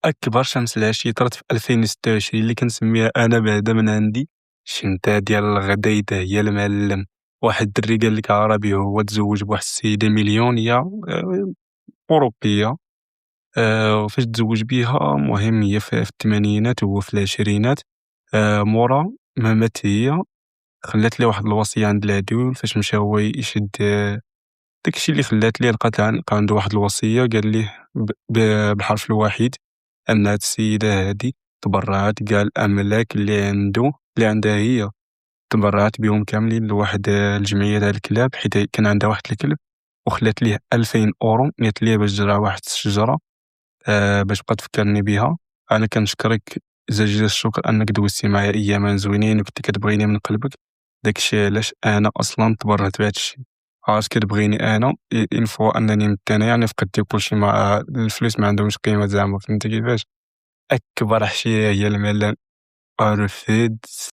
أكبر شمس العشية طرات في 2026 اللي كنسميها أنا بعدا من عندي شنتا ديال الغدايدة هي المعلم. واحد الدري قال لك عربي هو تزوج بواحد السيدة مليونية أوروبية. وفاش تزوج بيها مهم هي في الثمانينات وهو في العشرينات. مورا ما مات هي خلات ليه واحد الوصية عند العدول فاش مشى هو يشد داكشي اللي خلات ليه لقى عنده واحد الوصية قال ليه بالحرف الواحد أن هاد السيدة هادي تبرعت كاع الأملاك اللي عندها هي تبرعت بهم كاملين لواحد الجمعية تاع الكلاب حيت كان عندها واحد الكلب وخلات ليه 2000 أورو نيت ليه باش تزرع واحد الشجرة باش بقى تفكرني بها. أنا كنشكرك جزيل الشكر أنك دوزتي معايا أياما زوينين وكنتي كتبغيني من قلبك. داكشي علاش أنا أصلا تبرعت بهاد الشي. عرفت كتبغيني أنا إن فوا أنني نتا يعني فقدتي كلشي مع الفلوس ما عندهمش قيمة زعما فهمتي كيفاش. أكبر حشية هي المال. عرفت